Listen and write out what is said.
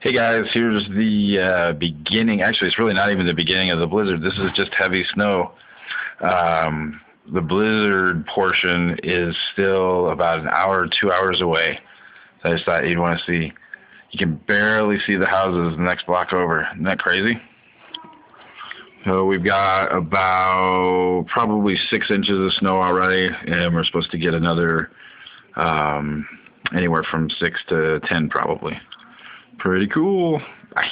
Hey guys, here's the beginning. Actually, it's really not even the beginning of the blizzard. This is just heavy snow. The blizzard portion is still about an hour, 2 hours away. So I just thought you'd want to see. You can barely see the houses the next block over. Isn't that crazy? So we've got about probably 6 inches of snow already, and we're supposed to get another anywhere from 6 to 10 probably. Pretty cool. Bye.